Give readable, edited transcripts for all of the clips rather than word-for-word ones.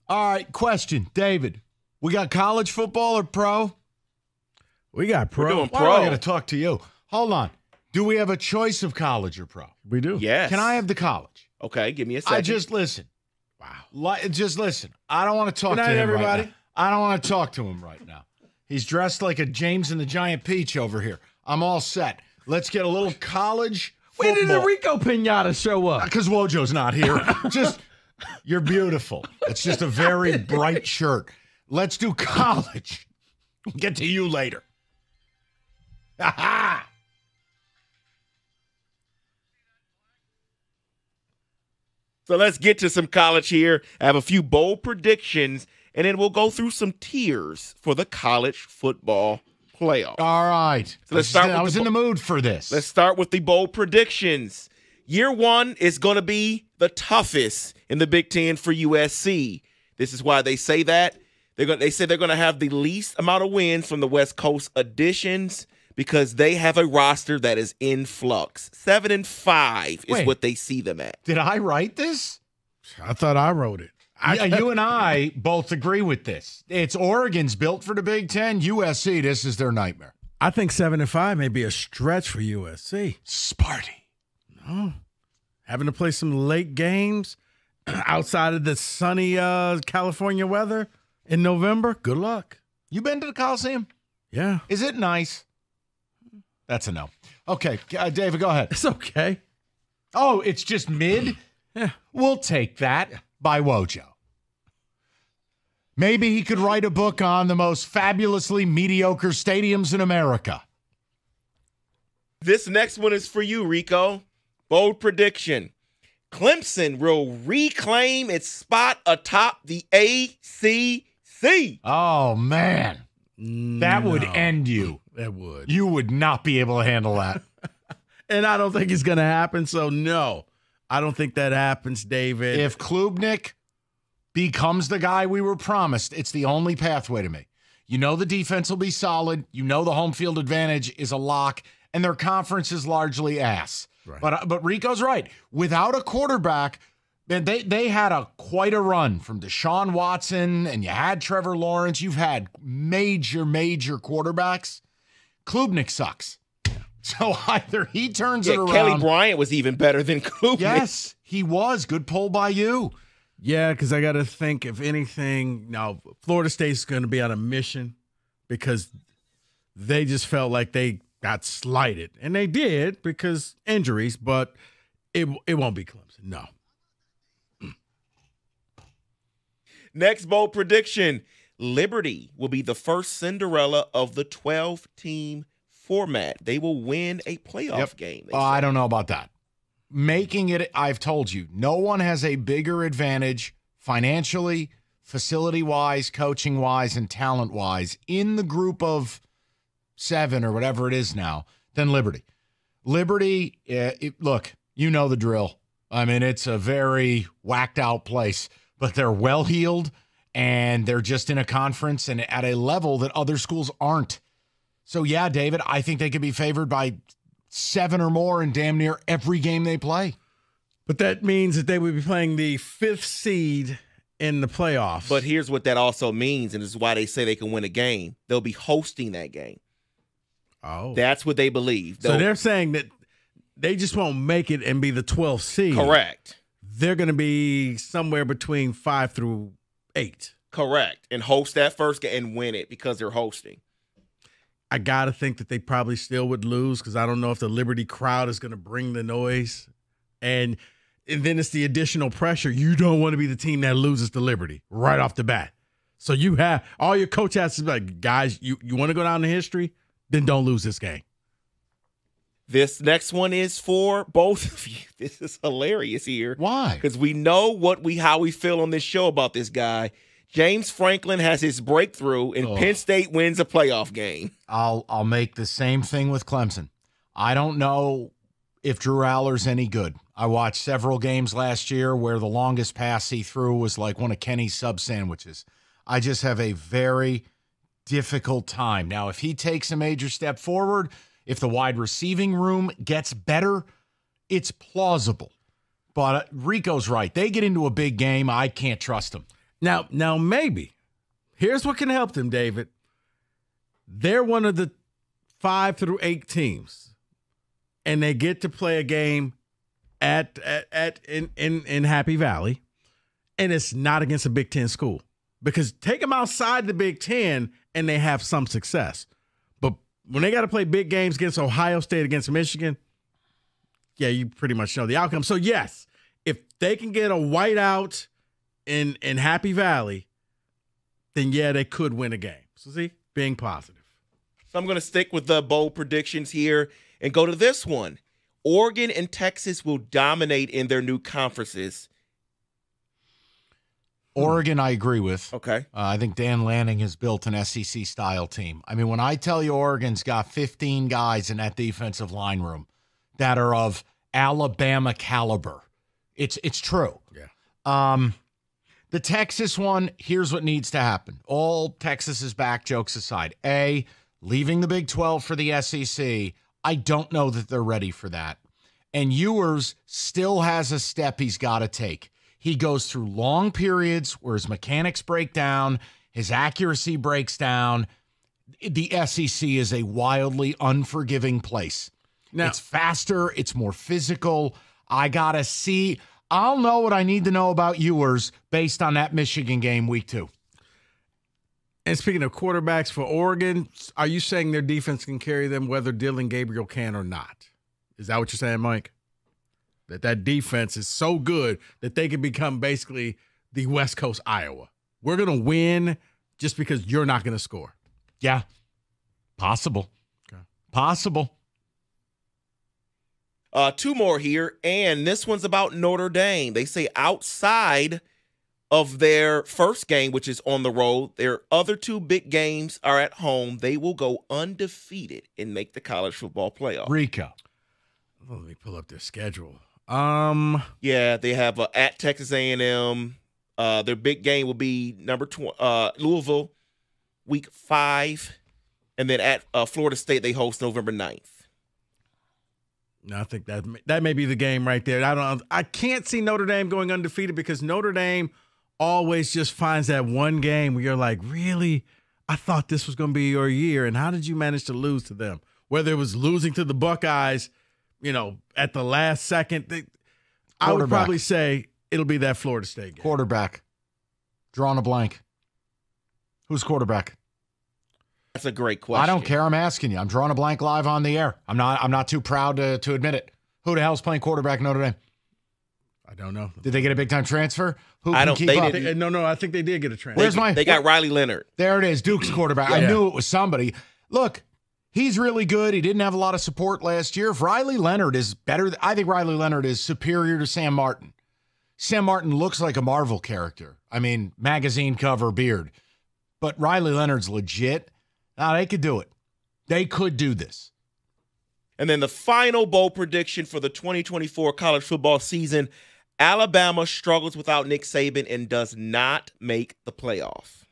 All right, question, David. We got college football or pro? We got pro. We're doing Why pro. do I got to talk to you? Hold on. Do we have a choice of college or pro? We do. Yes. Can I have the college? Okay, give me a second. Listen. Wow. Just listen. I don't want to talk Good to night, him everybody. right now. I don't want to talk to him right now. He's dressed like a James and the Giant Peach over here. I'm all set. Let's get a little college football. When did the Rico pinata show up? Because Wojo's not here. You're beautiful. It's just a very bright shirt. Let's do college. We'll get to you later. Ha-ha! So let's get to some college here. I have a few bold predictions, and then we'll go through some tiers for the college football playoff. All right. So let's start. I was in the mood for this. Let's start with the bold predictions. Year one is going to be the toughest in the Big Ten for USC. This is why they say that. They say they're going to have the least amount of wins from the West Coast additions because they have a roster that is in flux. 7-5 is what they see them at. Did I write this? I thought I wrote it. You and I both agree with this. It's Oregon's built for the Big Ten. USC, this is their nightmare. I think 7-5 may be a stretch for USC. Sparty. No. Having to play some late games outside of the sunny California weather in November. Good luck. You been to the Coliseum? Yeah. Is it nice? That's a no. Okay, David, go ahead. It's okay. Oh, it's just mid? Yeah. We'll take that by Wojo. Maybe he could write a book on the most fabulously mediocre stadiums in America. This next one is for you, Rico. Bold prediction. Clemson will reclaim its spot atop the ACC. Oh, man. That would end you. That would. You would not be able to handle that. And I don't think it's going to happen, so no. I don't think that happens, David. If Klubnik becomes the guy we were promised, it's the only pathway to me. You know the defense will be solid. You know the home field advantage is a lock, and their conference is largely ass. Right. But Rico's right. Without a quarterback, they had quite a run from Deshaun Watson, and you had Trevor Lawrence. You've had major quarterbacks. Klubnik sucks. So either he turns it around. Kelly Bryant was even better than Klubnik. Yes, he was. Good poll by you. Yeah, because I got to think, if anything, now Florida State's going to be on a mission because they just felt like they got slighted. And they did because injuries, but it won't be Clemson. No. Next bold prediction. Liberty will be the first Cinderella of the 12-team format. They will win a playoff game. I don't know about that. Making it, I've told you, no one has a bigger advantage financially, facility-wise, coaching-wise, and talent-wise in the group of 7 or whatever it is now than Liberty. Liberty, look, you know the drill. I mean, it's a very whacked-out place, but they're well-heeled, and they're just in a conference and at a level that other schools aren't. So, yeah, David, I think they could be favored by 7 or more in damn near every game they play. But that means that they would be playing the 5th seed in the playoffs. But here's what that also means, and this is why they say they can win a game. They'll be hosting that game. Oh. That's what they believe. So they're saying that they just won't make it and be the 12th seed. Correct. They're going to be somewhere between 5 through 8. Correct. And host that first game and win it because they're hosting. I got to think that they probably still would lose because I don't know if the Liberty crowd is going to bring the noise. And then it's the additional pressure. You don't want to be the team that loses to Liberty right off the bat. So you have all your coach has to be like, guys, you want to go down in history? Then don't lose this game. This next one is for both of you. This is hilarious here. Why? Because we know how we feel on this show about this guy. James Franklin has his breakthrough, and Penn State wins a playoff game. I'll make the same thing with Clemson. I don't know if Drew Aller's any good. I watched several games last year where the longest pass he threw was like one of Kenny's sub sandwiches. I just have a very difficult time. Now, if he takes a major step forward, if the wide receiving room gets better, it's plausible. But Rico's right. They get into a big game. I can't trust them. Now maybe. Here's what can help them, David. They're one of the 5 through 8 teams, and they get to play a game in Happy Valley, and it's not against a Big Ten school. Because take them outside the Big Ten, and they have some success. But when they got to play big games against Ohio State, against Michigan, yeah, you pretty much know the outcome. So, yes, if they can get a whiteout in Happy Valley, then, yeah, they could win a game. So, see, being positive. So I'm going to stick with the bold predictions here and go to this one. Oregon and Texas will dominate in their new conferences. Oregon, I agree with. Okay. I think Dan Lanning has built an SEC-style team. I mean, when I tell you Oregon's got 15 guys in that defensive line room that are of Alabama caliber, it's true. Yeah. The Texas one, here's what needs to happen. All Texas is back, jokes aside. A, leaving the Big 12 for the SEC, I don't know that they're ready for that. And Ewers still has a step he's got to take. He goes through long periods where his mechanics break down, his accuracy breaks down. The SEC is a wildly unforgiving place. Now, it's faster, it's more physical. I got to see. I'll know what I need to know about Ewers based on that Michigan game week 2. And speaking of quarterbacks for Oregon, are you saying their defense can carry them whether Dylan Gabriel can or not? Is that what you're saying, Mike? That defense is so good that they can become basically the West Coast Iowa. We're going to win just because you're not going to score. Yeah. Possible. Okay. Possible. 2 more here, and this one's about Notre Dame. They say outside of their first game, which is on the road, their other 2 big games are at home. They will go undefeated and make the college football playoff. Rico. Let me pull up their schedule. Yeah, they have at Texas A&M. Their big game will be Louisville, week 5, and then at Florida State they host November 9th. No, I think that may be the game right there. I can't see Notre Dame going undefeated because Notre Dame always just finds that one game where you're like, really? I thought this was going to be your year, and how did you manage to lose to them? Whether it was losing to the Buckeyes, at the last second, I would probably say it'll be that Florida State game. Quarterback. Drawing a blank. Who's quarterback? That's a great question. I don't care. I'm asking you. I'm drawing a blank live on the air. I'm not too proud to admit it. Who the hell's playing quarterback Notre Dame? I don't know. Did they get a big-time transfer? Who I can don't. keep They up? didn't. No, I think they did get a transfer. They got Riley Leonard. There it is. Duke's quarterback. Yeah. I knew it was somebody. Look, he's really good. He didn't have a lot of support last year. If Riley Leonard is better, I think Riley Leonard is superior to Sam Martin. Sam Martin looks like a Marvel character. I mean, magazine cover beard. But Riley Leonard's legit. Now, they could do it. They could do this. And then the final bold prediction for the 2024 college football season, Alabama struggles without Nick Saban and does not make the playoff.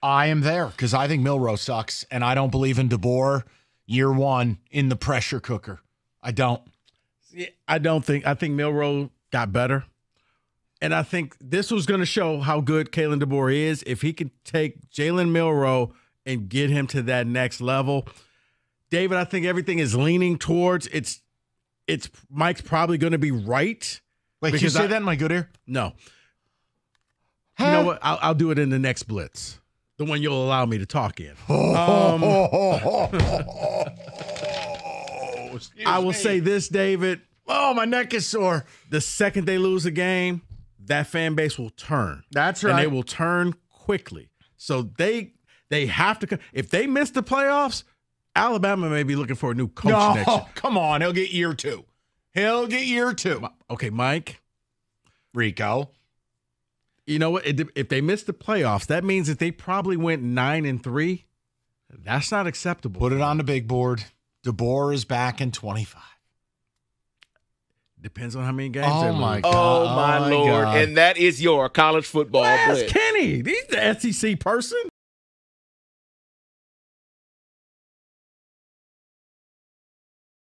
I am there because I think Milroe sucks, and I don't believe in DeBoer year 1 in the pressure cooker. I don't. I think Milroe got better. And I think this was going to show how good Kalen DeBoer is. If he could take Jalen Milroe and get him to that next level. David, I think everything is leaning towards it's Mike's probably going to be right. Wait, can you say that in my good ear? No. You know what? I'll do it in the next blitz. The one you'll allow me to talk in. I will say this, David. Oh, my neck is sore. The second they lose a game, that fan base will turn. That's right. And they will turn quickly. So they have to – if they miss the playoffs, Alabama may be looking for a new coach next year. Come on. He'll get year 2. He'll get year 2. Okay, Mike. Rico. You know what? If they miss the playoffs, that means that they probably went 9-3. That's not acceptable. Put it on the big board. DeBoer is back in 25. Depends on how many games Oh, they my lose. God. Oh, my Lord. God. And that is your college football Ask blitz. Kenny. He's the SEC person.